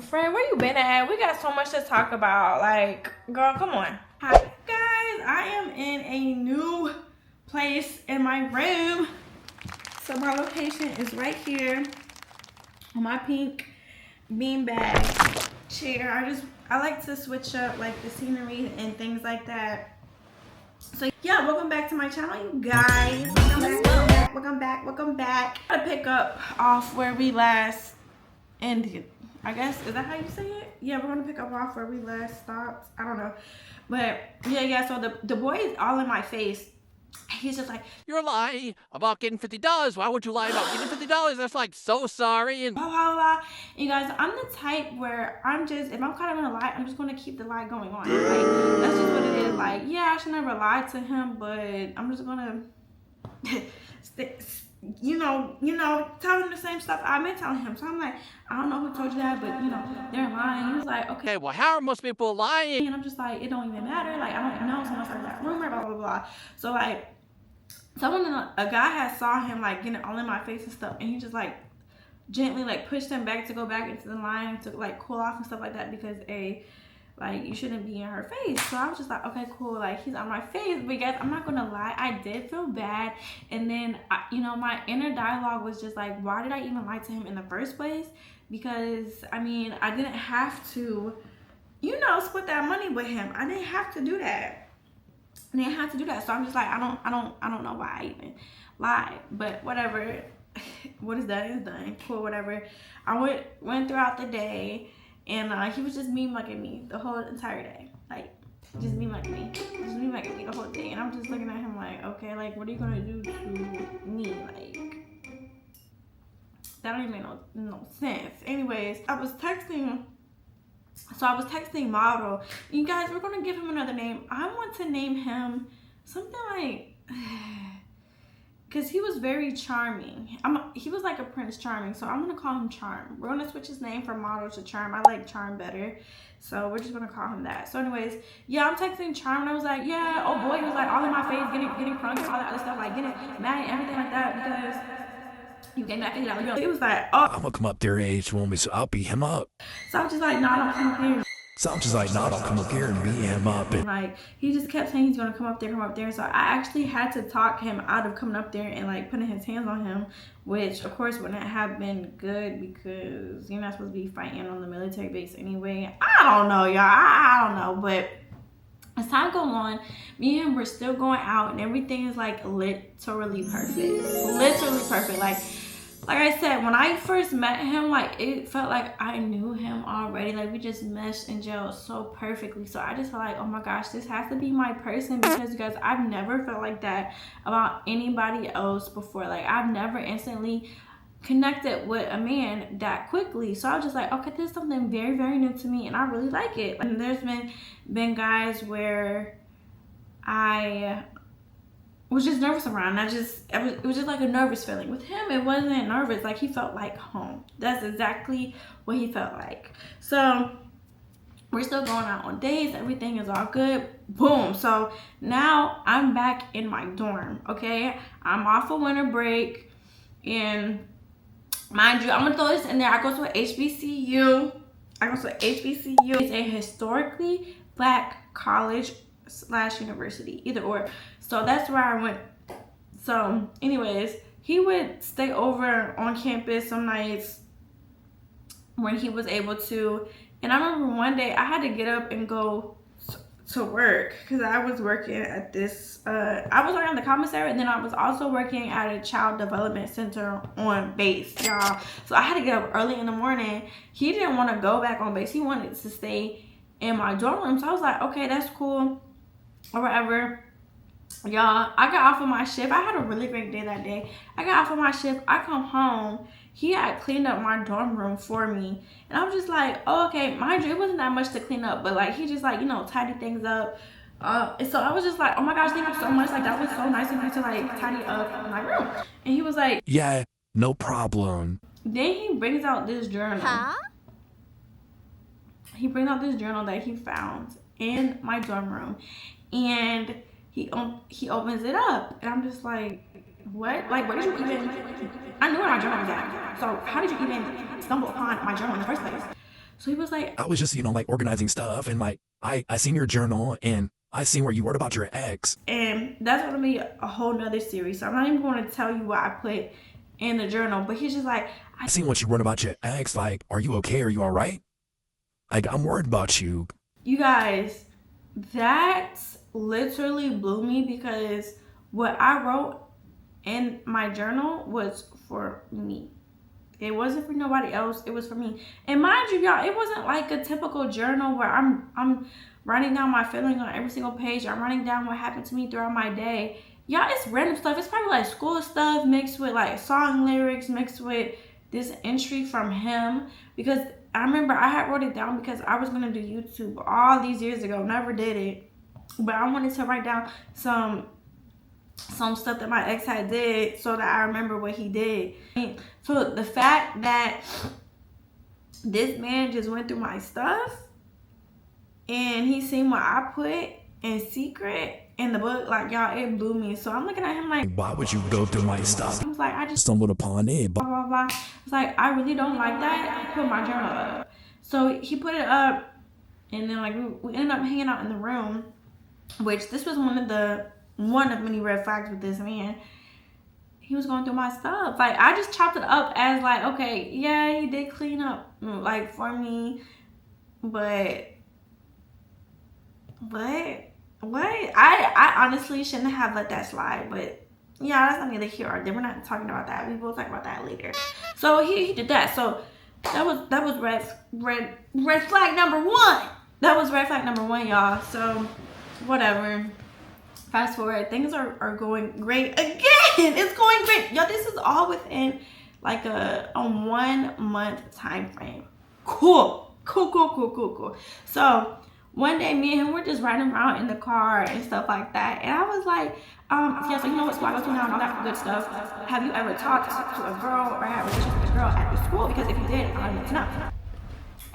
Friend, where you been at? We got so much to talk about. Like, girl, come on. Hi, guys. I am in a new place in my room. So my location is right here on my pink beanbag chair. I like to switch up like the scenery and things like that. So yeah, welcome back to my channel, you guys. Welcome back. I'm gonna pick up off where we last ended. I guess, is that how you say it? Yeah, we're gonna pick up off where we last stopped. I don't know, but yeah. So the boy is all in my face. He's just like, "You're lying about getting $50. Why would you lie about getting $50? That's like so sorry." And blah blah blah. You guys, I'm the type where if I'm kind of in a lie, I'm just gonna keep the lie going on. Like, that's just what it is. Like, yeah, I should never lie to him, but I'm just gonna tell him the same stuff I've been telling him. So I'm like, I don't know who told you that, but they're lying. He was like, okay, well, how are most people lying? and I'm just like, it don't even matter. Like, I don't know. Someone started that rumor, blah blah blah. So like, a guy had saw him like getting all in my face and stuff, and he just like gently like pushed him back to go back into the line to like cool off and stuff like that, because like, you shouldn't be in her face. So I was just like, okay, cool. Like, he's on my face. But guys, I'm not gonna lie, I did feel bad. And then my inner dialogue was just like, why did I even lie to him in the first place? Because I mean, I didn't have to split that money with him. I didn't have to do that. So I'm just like, I don't know why I even lied. But whatever. What is done is done. Cool, whatever. I went throughout the day, and he was just mugging me the whole entire day. Like, just mugging me the whole day. And I'm just looking at him like, okay, like, what are you gonna do to me? Like, that don't even make no sense. Anyways, I was texting Model. You guys, we're gonna give him another name. I want to name him something like, because he was very charming. He was like a Prince Charming, so I'm gonna call him Charm. We're gonna switch his name from Model to Charm. I like Charm better, so we're just gonna call him that. So anyways, yeah, I'm texting Charm, and I was like, yeah, oh boy, he was like all in my face, getting crunk and all that other stuff, like getting mad and everything like that, because you gave me that $50. He was like, oh, I'm gonna come up there and H me, so I'll beat him up. So I'm just like, no, I don't come up here. So I'm just like, no, I'll come up here and beat him up. And like, he just kept saying he's gonna come up there. So I actually had to talk him out of coming up there and like putting his hands on him, which of course wouldn't have been good, because you're not supposed to be fighting on the military base anyway. I don't know, y'all. I don't know, but as time goes on, me and him, we're still going out, and everything is like literally perfect. Like I said, when I first met him, like, it felt like I knew him already. Like, we just meshed and gelled so perfectly. So I just felt like, oh my gosh, this has to be my person, because you guys, I've never felt like that about anybody else before. Like, I've never instantly connected with a man that quickly. So I was just like, okay, this is something very, very new to me, and I really like it. And there's been guys where I was just nervous around. It was just like a nervous feeling. With him, it wasn't nervous. Like, he felt like home. That's exactly what he felt like. So we're still going out on dates. Everything is all good. Boom. So now I'm back in my dorm. Okay, I'm off of winter break, and mind you, I'm gonna throw this in there. I go to a HBCU. It's a historically Black college / university, either or. So that's where I went. So anyways, he would stay over on campus some nights when he was able to. And I remember one day I had to get up and go to work, because I was working at this, I was working at the commissary, and then I was also working at a child development center on base, y'all. So I had to get up early in the morning. He didn't want to go back on base. He wanted to stay in my dorm room. So I was like, okay, that's cool, or whatever. Y'all, I got off of my shift. I had a really great day that day. I got off of my shift. I come home. He had cleaned up my dorm room for me. And I was just like, oh, okay. Mind you, it wasn't that much to clean up. But, like, he just, like, tidy things up. And so I was just like, oh, my gosh, thank you so much. Like, that was so nice of you to, like, tidy up my room. And he was like, yeah, no problem. Then he brings out this journal. He brings out this journal that he found in my dorm room. And he opens it up, and I'm just like, what? Like, where did you even? I knew where my journal was at. So how did you even stumble upon my journal in the first place? So he was like, I was just, like organizing stuff, and like I seen your journal, and I seen where you wrote about your ex. and that's gonna be a whole nother series. So I'm not even going to tell you what I put in the journal. But he's just like, I seen what you wrote about your ex. Like, are you okay? Are you all right? Like, I'm worried about you. you guys, that literally blew me, because what I wrote in my journal was for me. It wasn't for nobody else. It was for me. And mind you, y'all, it wasn't like a typical journal where I'm writing down my feelings on every single page. I'm writing down what happened to me throughout my day. Y'all, it's random stuff. It's probably like school stuff mixed with like song lyrics, mixed with this entry from him. Because I remember I had wrote it down because I was gonna do YouTube all these years ago. Never did it. But I wanted to write down some stuff that my ex had did so that I remember what he did. So the fact that this man just went through my stuff and he seen what I put in secret in the book, like, y'all, it blew me. So I'm looking at him like, Why would you go through my stuff? I was like, I just Stumbled upon it. blah blah blah. It's like, I really don't like that. Put my journal up. So he put it up, and then like we ended up hanging out in the room, which this was one of many red flags with this man. He was going through my stuff. Like, I just chopped it up as like, okay, yeah, he did clean up like for me, but I honestly shouldn't have let that slide. But yeah, that's not neither here or there. We're not talking about that. We will talk about that later. So he did that. So that was red flag number one. That was red flag number one, y'all. So whatever. Fast forward, things are going great again. It's going great, y'all. This is all within like a 1 month time frame. Cool. So one day, me and him were just riding around in the car and stuff like that, and I was like, yeah, so you know what school I go to now and all that good stuff. Have you ever talked to a girl or had a relationship with a girl at the school? Because if you did, I want to know.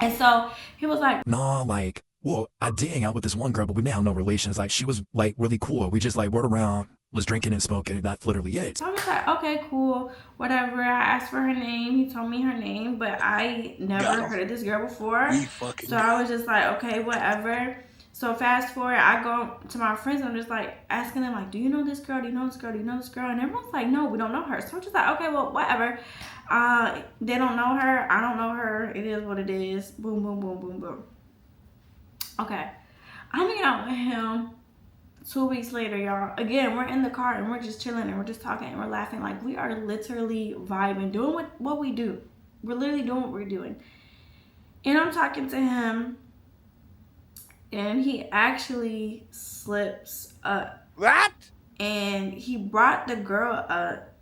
And so he was like, Nah, like, well, I did hang out with this one girl, but we didn't have no relations. Like, she was like really cool. We just like rode around, was drinking and smoking, and that's literally it. so I was like, okay, cool, whatever. I asked for her name. He told me her name, but I never heard of this girl before. So I was just like, okay, whatever. So fast forward, I go to my friends and I'm just like asking them, like, do you know this girl? Do you know this girl? Do you know this girl? And everyone's like, no, we don't know her. So I'm just like, okay, well, whatever. They don't know her. I don't know her. It is what it is. Boom, boom, boom, boom, boom. Okay. I'm hanging out with him 2 weeks later, y'all. Again, we're in the car and we're just chilling and we're just talking and we're laughing. Like, we are literally vibing, doing what we do. We're literally doing what we're doing. And I'm talking to him, and he actually slips up. What? And he brought the girl up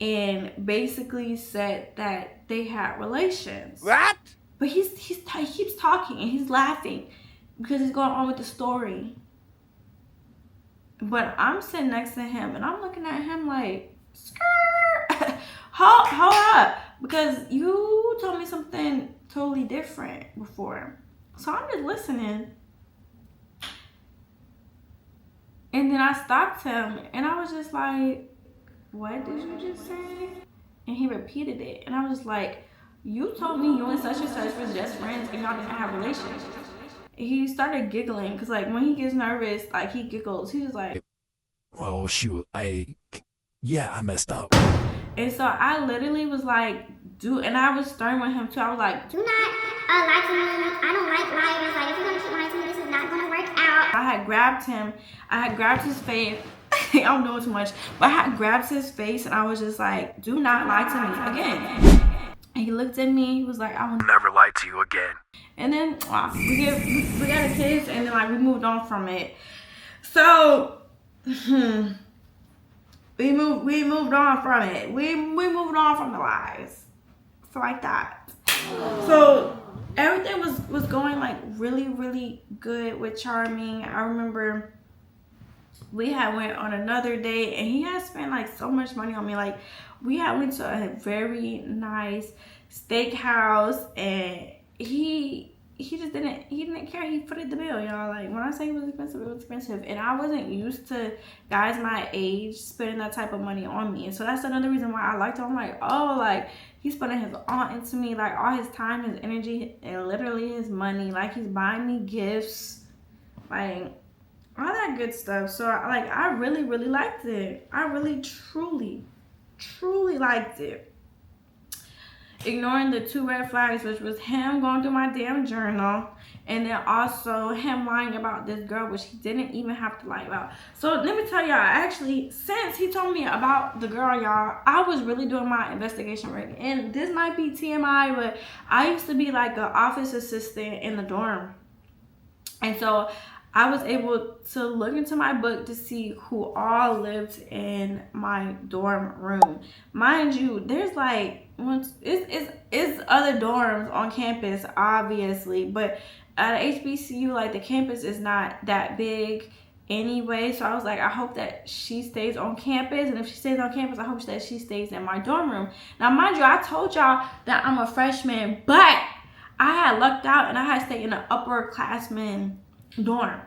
and basically said that they had relations. What? But he keeps talking and he's laughing because he's going on with the story. But I'm sitting next to him and I'm looking at him like, skirt, hold up, because you told me something totally different before. So I'm just listening. And then I stopped him and I was just like, what did you just say? And he repeated it. And I was just like, you told me you and such was just friends and y'all didn't have relations. He started giggling because, like, when he gets nervous, like, he giggles. He was like, Well, shoot, I messed up. and so I literally was like, dude, and I was stern with him too. I was like, Do not lie to me. I don't like liars. Like, if you're gonna keep lying to me, this is not gonna work out. I had grabbed him. I had grabbed his face. I'm doing too much. But I had grabbed his face and I was just like, do not lie to me again. And he looked at me. He was like, I will Never lie to you again. And then we got a kiss, and then like we moved on from it. So we moved on from it. We moved on from the lies. So like that. So everything was going like really, really good with Charming. I remember we had went on another date and he had spent like so much money on me. Like, we had went to a very nice steakhouse and he just didn't care. He footed the bill, y'all. Like, when I say it was expensive, it was expensive. And I wasn't used to guys my age spending that type of money on me. And so that's another reason why I liked him. I'm like, oh, like, He's putting his all into me, like all his time, his energy, and literally his money. Like he's buying me gifts, like all that good stuff. So like I really, really liked it. I really, truly, truly liked it. Ignoring the 2 red flags, which was him going through my damn journal, and then also him lying about this girl, which he didn't even have to lie about. So let me tell y'all, actually, since he told me about the girl, y'all, I was really doing my investigation work. And this might be TMI, but I used to be like an office assistant in the dorm. And so I was able to look into my book to see who all lived in my dorm room. Mind you, there's like, it's other dorms on campus, obviously, but at HBCU, like the campus is not that big anyway. So I was like, I hope that she stays on campus, and if she stays on campus, I hope that she stays in my dorm room. Now, mind you, I told y'all that I'm a freshman, but I had lucked out and I had stayed in an upperclassman dorm.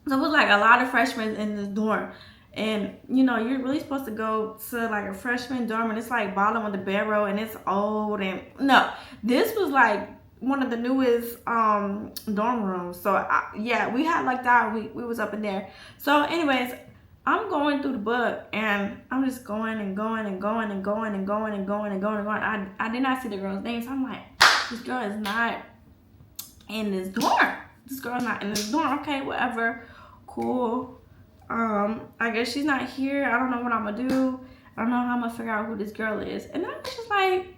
So it was like a lot of freshmen in this dorm. And you know, you're really supposed to go to like a freshman dorm, and it's like bottom of the barrel, and it's old. And no, this was like one of the newest dorm rooms. So yeah, we had like that. We was up in there. So anyways, I'm going through the book, and I'm just going and going and going and going and going and going and going and going. I did not see the girl's name, so I'm like, this girl is not in this dorm. This girl's not in this dorm. Okay, whatever, cool. I guess she's not here. I don't know what I'm gonna do. I don't know how I'm gonna figure out who this girl is. And then I was just like,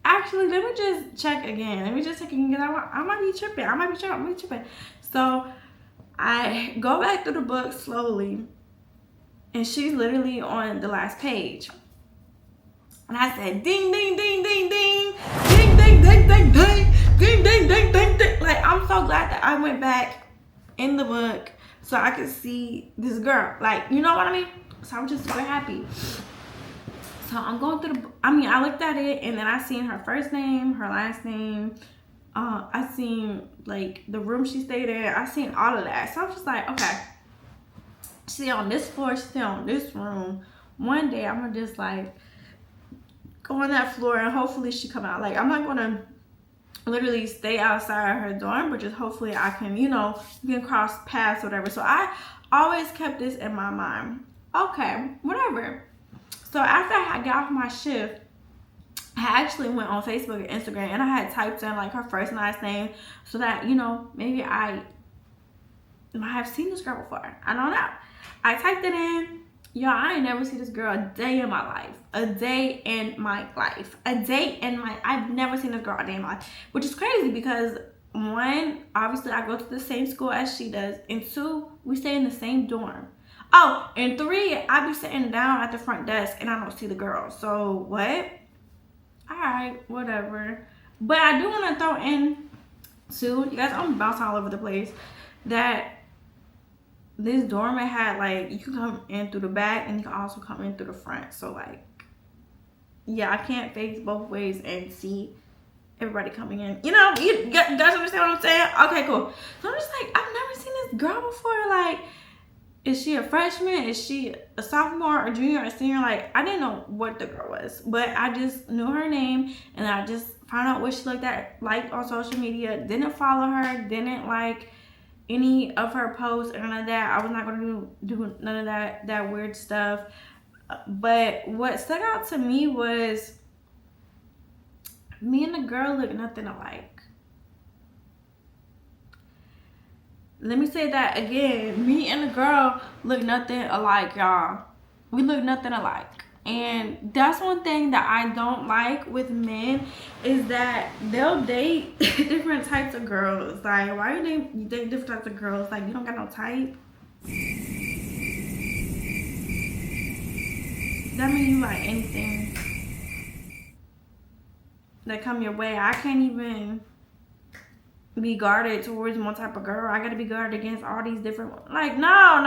actually, let me just check again. Let me just check again, because I might be tripping. I might be tripping. So I go back through the book slowly, and she's literally on the last page. And I said, ding, ding, ding, ding, ding, ding, ding, ding, ding, ding, ding, ding, ding, ding, ding. Like, I'm so glad that I went back in the book so I could see this girl. Like, you know what I mean? So I'm just super happy. So I'm going through the, I looked at it, and then I seen her first name, her last name. I seen like the room she stayed in. I seen all of that. So I'm just like, okay, she's on this floor, she's on this room. One day I'm gonna just like go on that floor, and hopefully she come out. Like, I'm not gonna literally stay outside her dorm, but just hopefully I can, you know, we can cross paths or whatever. So I always kept this in my mind. Okay, whatever. So after I had got off my shift, I actually went on Facebook and Instagram, and I had typed in like her first and last name, so that, you know, maybe I might have seen this girl before. I don't know. I typed it in. Y'all, I ain't never seen this girl a day in my life. A day in my life. A day in my, I've never seen this girl a day in my life. Which is crazy because, one, obviously I go to the same school as she does. And two, we stay in the same dorm. Oh, and three, I be sitting down at the front desk and I don't see the girl. So, what? Alright, whatever. But I do want to throw in, too, you guys, I'm bouncing all over the place, that this dorm had, like, you can come in through the back and you can also come in through the front. So, like, yeah, I can't face both ways and see everybody coming in. You know, you guys understand what I'm saying? Okay, cool. So I'm just like, I've never seen this girl before. Like, is she a freshman? Is she a sophomore or junior or senior? Like, I didn't know what the girl was, but I just knew her name, and I just found out what she looked like on social media. Didn't follow her, didn't like any of her posts or none of that. I was not gonna do none of that weird stuff. But what stuck out to me was me and the girl look nothing alike. Let me say that again. Me and the girl look nothing alike, y'all. We look nothing alike. And that's one thing that I don't like with men, is that they'll date different types of girls. Like, why you date different types of girls? Like, you don't got no type? That means you like anything that come your way. I can't even be guarded towards one type of girl. I gotta be guarded against all these different, like, no.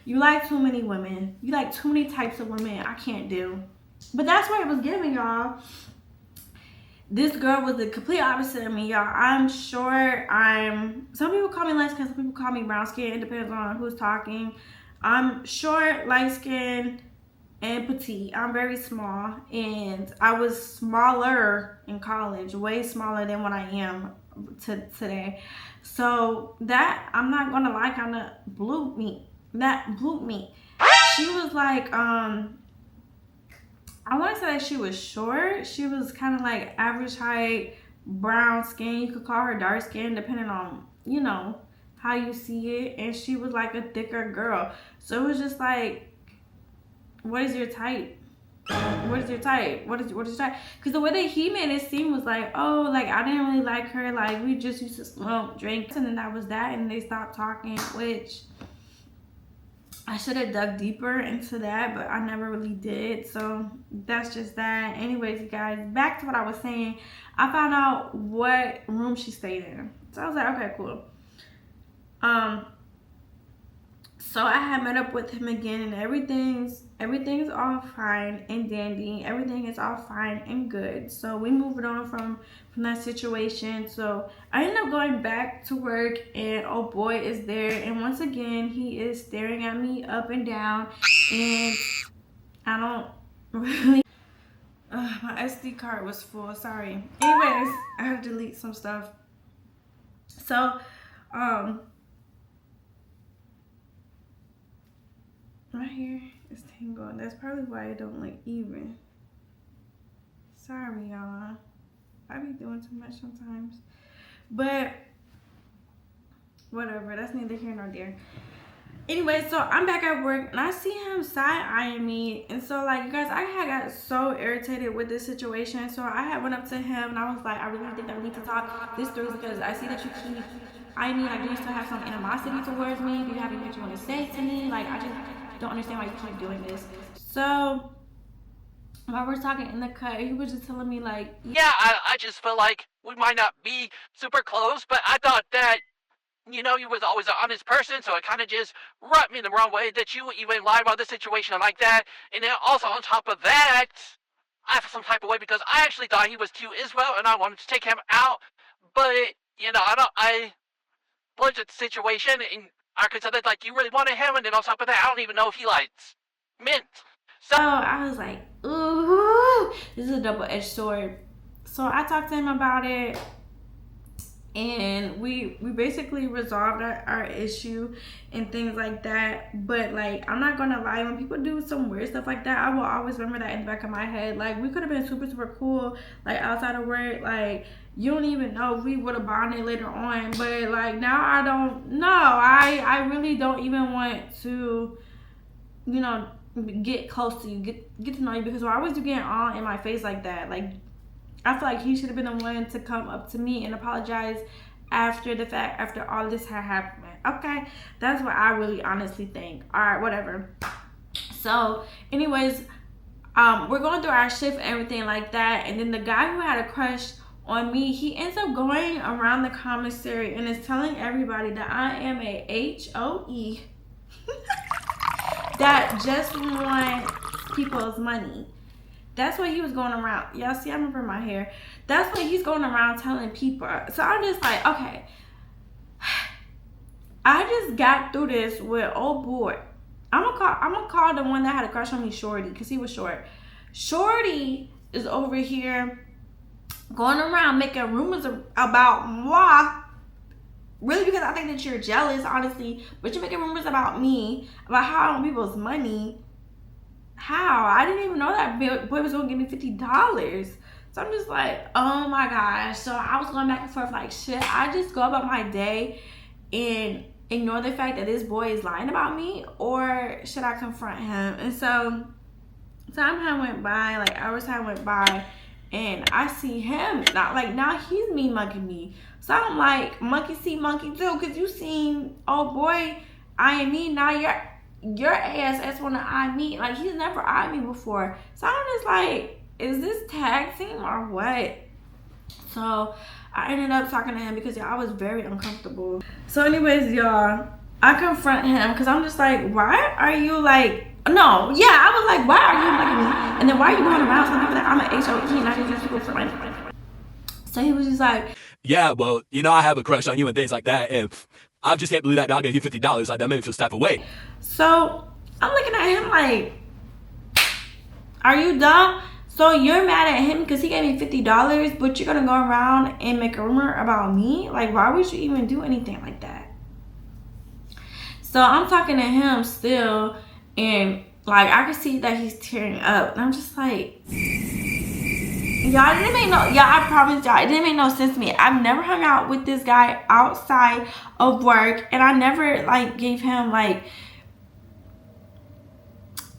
You like too many women. You like too many types of women. I can't do. But that's what it was giving, y'all. This girl was the complete opposite of me, y'all. I'm short. Some people call me light skin, some people call me brown skin. It depends on who's talking. I'm short, light skin, and petite. I'm very small, and I was smaller in college, way smaller than what I am today. So that, I'm not gonna lie, kind of blew me. That blew me. She was like, I want to say that she was short. She was kind of like average height, brown skin. You could call her dark skin depending on, you know, how you see it. And she was like a thicker girl. So it was just like, what is your type? What is your type? What is your type? Because the way that he made it seem was like, oh, like I didn't really like her. Like we just used to smoke, drink, and then that was that. And they stopped talking, which I should have dug deeper into that, but I never really did. So that's just that. Anyways, you guys, back to what I was saying. I found out what room she stayed in. So I was like, okay, cool. So I had met up with him again, and everything's all fine and dandy. Everything is all fine and good. So we moved on from that situation. So I ended up going back to work, and oh boy is there, and once again he is staring at me up and down, and I don't really my SD card was full, sorry. Anyways, I had to delete some stuff. So my hair is tangled. That's probably why it don't look even. Sorry, y'all. I be doing too much sometimes. But whatever. That's neither here nor there. Anyway, so I'm back at work, and I see him side-eyeing me. And so, like, you guys, I had got so irritated with this situation. So I had went up to him, and I was like, I really think that we need to talk this through, because I see that you keep eyeing me. Like, do you still have some animosity towards me? Do you have anything that you want to say to me? Like, I just don't understand why you keep doing this. So while we're talking in the cut, he was just telling me like, Yeah, I just feel like we might not be super close, but I thought that, you know, you was always an honest person, so it kind of just rubbed me the wrong way that you even lied about the situation like that. And then also on top of that, I feel some type of way because I actually thought he was cute as well, and I wanted to take him out. But, you know, I looked at the situation, and I could tell that, like, you really wanted him, and then on top of that, I don't even know if he likes mint. So I was like, ooh, this is a double-edged sword. So I talked to him about it, and we basically resolved our issue and things like that. But like, I'm not gonna lie, when people do some weird stuff like that, I will always remember that in the back of my head. Like, we could have been super cool, like outside of work. Like, you don't even know if we would have bonded later on. But like, now I don't know. I really don't even want to, you know, get close to you, get to know you, because why would you get all in my face like that? Like, I feel like he should have been the one to come up to me and apologize after the fact, after all this had happened. Okay, that's what I really honestly think. All right, whatever. So anyways, we're going through our shift and everything like that, and then the guy who had a crush on me, he ends up going around the commissary and is telling everybody that I am a HOE that just wants people's money. That's what he was going around. Y'all see, I remember my hair. That's what he's going around telling people. So I'm just like, okay, I just got through this with old boy. I'm gonna call the one that had a crush on me Shorty, because he was short. Shorty is over here going around making rumors about moi. Really, because I think that you're jealous, honestly. But you're making rumors about me, about how I want people's money. How? I didn't even know that boy was gonna give me $50. So I'm just like, oh my gosh. So I was going back and forth like, shit, I just go about my day and ignore the fact that this boy is lying about me, or should I confront him? And so time went by, like hours time went by, and I see him now he's mean mugging me. So I'm like, monkey see monkey do, because you seen old boy eyeing me, now your ass wanna eye me. Like, he's never eyed me before. So I'm just like, is this tag team or what? So I ended up talking to him because I was very uncomfortable. So anyways, y'all, I confront him because I'm just like, why are you like, no, yeah, I was like, why are you mugging me? And then why are you going around telling people that I'm an HOE and I just use people for money? So he was just like, Yeah, well, you know, I have a crush on you and things like that, and I just can't believe that dog gave you $50. Like, that made me feel type of way. So I'm looking at him like, Are you dumb? So you're mad at him because he gave me $50, but you're gonna go around and make a rumor about me? Like, why would you even do anything like that? So I'm talking to him still, and like I can see that he's tearing up, and I'm just like, y'all, it didn't make no, y'all, I promise y'all, it didn't make no sense to me. I've never hung out with this guy outside of work, and I never like gave him like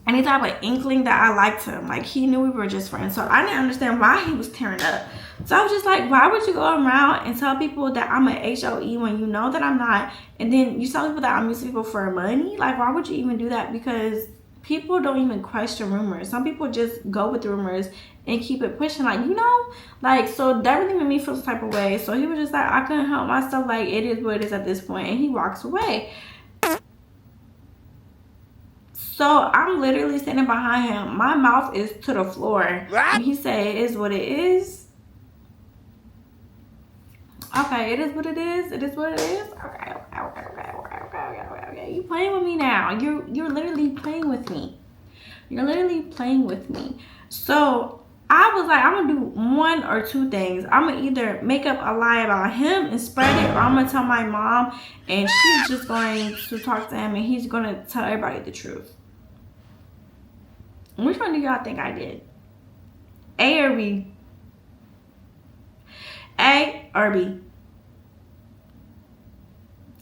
any type of inkling that I liked him. Like, he knew we were just friends, so I didn't understand why he was tearing up. So I was just like, why would you go around and tell people that I'm an HOE when you know that I'm not, and then you tell people that I'm using people for money? Like, why would you even do that? Because people don't even question rumors. Some people just go with the rumors and keep it pushing, like, you know, like, so that really made me feel some type of way. So he was just like, I couldn't help myself, like, it is what it is at this point, and he walks away. So I'm literally standing behind him. My mouth is to the floor. And he said, it is what it is. Okay, it is what it is. It is what it is. Okay. You playing with me now. You're literally playing with me. You're literally playing with me. So I was like, I'm gonna do one or two things. I'm gonna either make up a lie about him and spread it, or I'm gonna tell my mom and she's just going to talk to him and he's gonna tell everybody the truth. Which one do y'all think I did? A or B? A or B?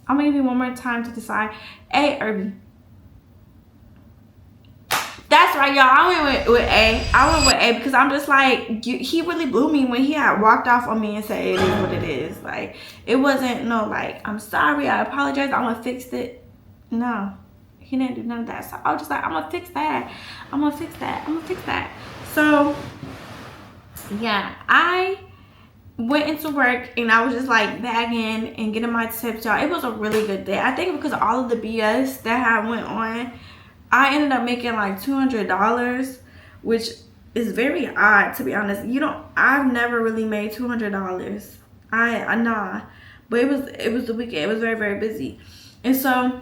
I'm gonna give you one more time to decide. A or B? That's right, y'all. I went with A. I went with A because I'm just like, he really blew me when he had walked off on me and said it is what it is. Like, it wasn't no like, I'm sorry, I apologize, I'm gonna fix it. No, he didn't do none of that. So I was just like, I'm gonna fix that. I'm gonna fix that. I'm gonna fix that. So yeah, I went into work and I was just like bagging and getting my tips, y'all. It was a really good day. I think because of all of the BS that had went on, I ended up making like $200, which is very odd, to be honest. I've never really made $200. Nah, but it was the weekend. It was very, very busy, and so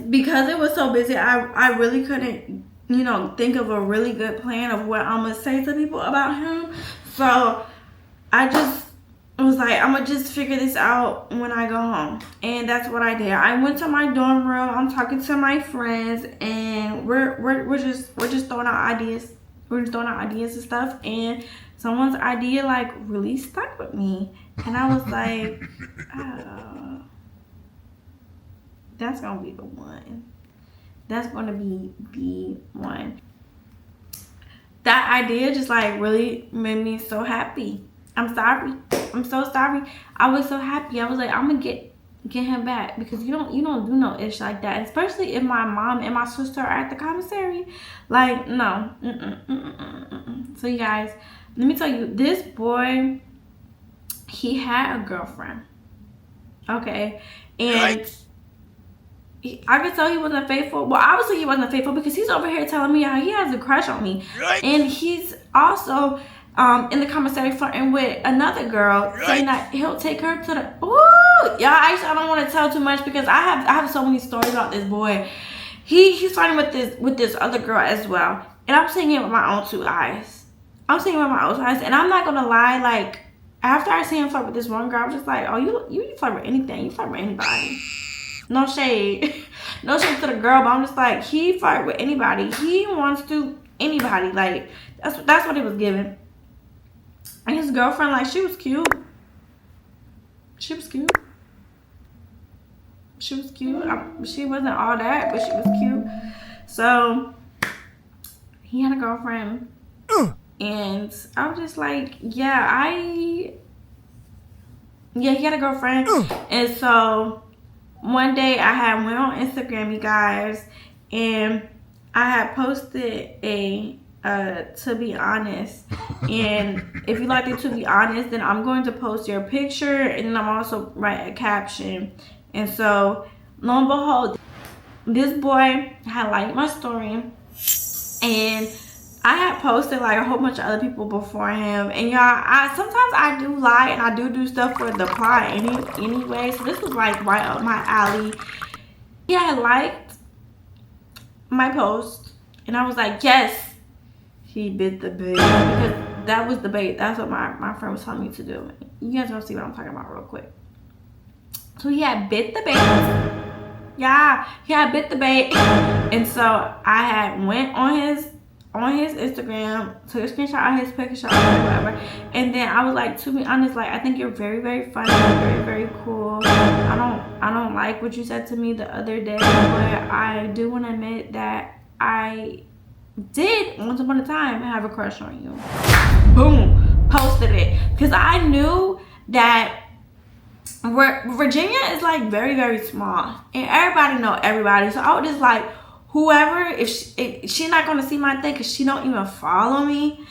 because it was so busy, I really couldn't, think of a really good plan of what I'm gonna say to people about him. So I just was like, I'm gonna just figure this out when I go home, and that's what I did. I went to my dorm room. I'm talking to my friends, and we're just throwing out ideas. We're just throwing out ideas and stuff, and someone's idea like really stuck with me, and I was like, oh, that's gonna be the one. That's gonna be the one. That idea just like really made me so happy. I'm sorry. I'm so sorry. I was so happy. I was like, I'm gonna get him back, because you don't do no ish like that, especially if my mom and my sister are at the commissary. Like, no. So you guys, let me tell you, this boy, he had a girlfriend. Okay, and I could tell he wasn't faithful. Well, obviously he wasn't faithful because he's over here telling me how he has a crush on me, and he's also in the commissary flirting with another girl, saying that he'll take her to the. Ooh, y'all. Actually, I don't want to tell too much because I have so many stories about this boy. He's flirting with this other girl as well, and I'm seeing it with my own two eyes. I'm seeing it with my own eyes, and I'm not gonna lie. Like, after I see him flirt with this one girl, I'm just like, oh, you flirt with anything. You flirt with anybody. No shade, no shade to the girl, but I'm just like, he flirt with anybody. He wants to anybody. Like, that's what he was giving. And his girlfriend, like, she was cute. She was cute. She was cute. She wasn't all that, but she was cute. So he had a girlfriend, and I was just like, he had a girlfriend. And so one day I had went on Instagram, you guys, and I had posted a to be honest, and if you like it to be honest, then I'm going to post your picture, and then I'm also write a caption. And so lo and behold, this boy had liked my story, and I had posted like a whole bunch of other people before him. And y'all, sometimes I do lie and I do stuff for the plot anyway, so this was like right up my alley. He had liked my post, and I was like, yes, He bit the bait. Because that was the bait. That's what my friend was telling me to do. You guys gonna see what I'm talking about real quick. So he had bit the bait. Yeah, he had bit the bait. And so I had went on his Instagram, took a screenshot of his picture, whatever. And then I was like, to be honest, like, I think you're very, very funny, very, very cool. I don't like what you said to me the other day, but I do want to admit that I did once upon a time have a crush on you. Boom, posted it, because I knew that Virginia is like very, very small, and everybody know everybody. So I was just like, whoever, if she not gonna see my thing because she don't even follow me,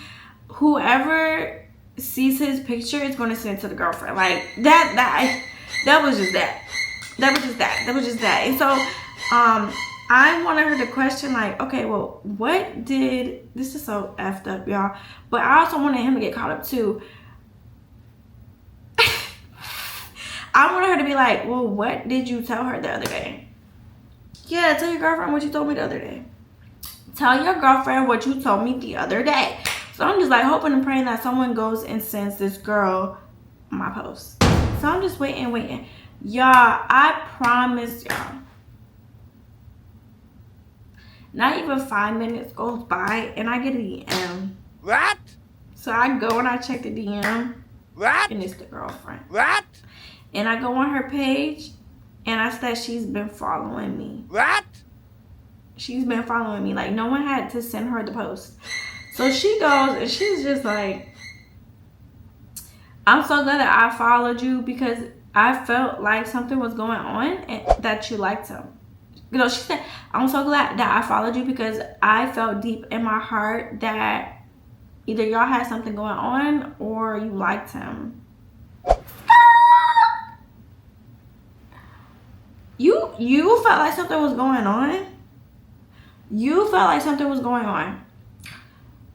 whoever sees his picture is gonna send it to the girlfriend. Like that was just that. And so I wanted her to question, like, okay, well, what did, this is so effed up, y'all, but I also wanted him to get caught up too. I wanted her to be like, well, what did you tell her the other day? Yeah, tell your girlfriend what you told me the other day. Tell your girlfriend what you told me the other day. So I'm just like hoping and praying that someone goes and sends this girl my post. So I'm just waiting. Y'all, I promise y'all, not even 5 minutes goes by and I get a DM. What? So I go and I check the DM. What? And it's the girlfriend. What? And I go on her page and I said she's been following me. What? She's been following me. Like, no one had to send her the post. So she goes and she's just like, I'm so glad that I followed you because I felt like something was going on and that you liked him. You know, she said, I'm so glad that I followed you because I felt deep in my heart that either y'all had something going on or you liked him. You felt like something was going on? You felt like something was going on?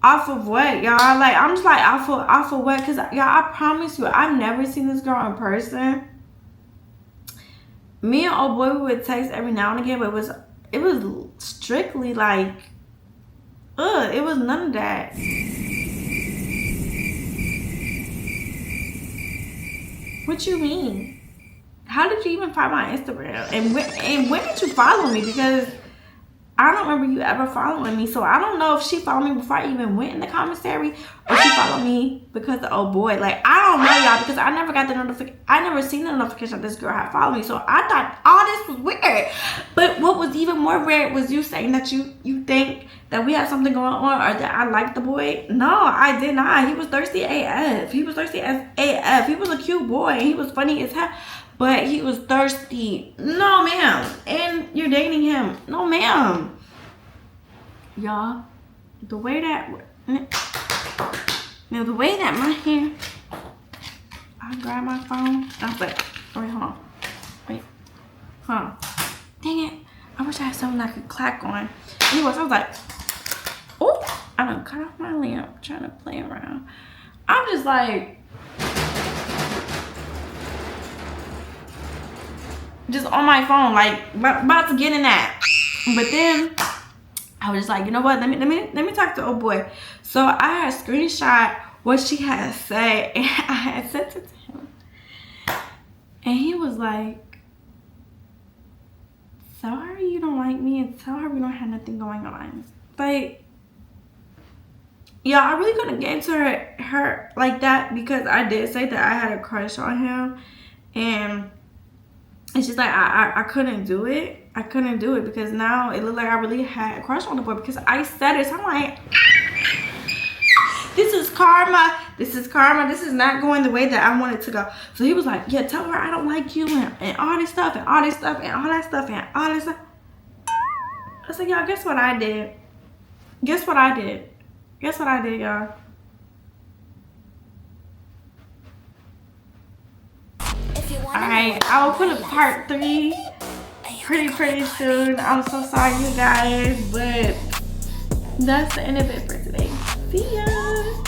Off of what, y'all? Like, I'm just like, off of what? Because, y'all, I promise you, I've never seen this girl in person. Me and old boy would text every now and again, but it was strictly like, it was none of that. What you mean? How did you even find my Instagram? And when did you follow me? Because I don't remember you ever following me. So I don't know if she followed me before I even went in the commissary or she followed me because of old boy. Like, I don't know, y'all, because I never got the notification. I never seen the notification that this girl had followed me. So I thought all this was weird. But what was even more weird was you saying that you think that we had something going on or that I liked the boy. No, I did not. He was thirsty AF. He was thirsty as AF. He was a cute boy. And he was funny as hell. But he was thirsty. No, ma'am. And you're dating him. No, ma'am. Y'all, the way that my hair, I grab my phone. I was like, wait, hold on. Wait. Hold on. Dang it. I wish I had something I could clack on. Anyways, I was like, oh, I done cut off my lamp trying to play around. I'm just like, just on my phone, like about to get in that. But then I was just like, you know what? Let me talk to old boy. So I had screenshot what she had said, and I had sent it to him, and he was like, "Tell her you don't like me, and tell her we don't have nothing going on." Like, yeah, I really couldn't get into her like that because I did say that I had a crush on him, and it's just like I couldn't do it. I couldn't do it because now it looked like I really had a crush on the boy because I said it. So I'm like, this is karma. This is karma. This is not going the way that I want it to go. So he was like, yeah, tell her I don't like you and all this stuff and all this stuff and all that stuff and all this stuff. I said, y'all, guess what I did? Guess what I did? Guess what I did, y'all? Alright, I will put a part 3 pretty soon. I'm so sorry, you guys, but that's the end of it for today. See ya!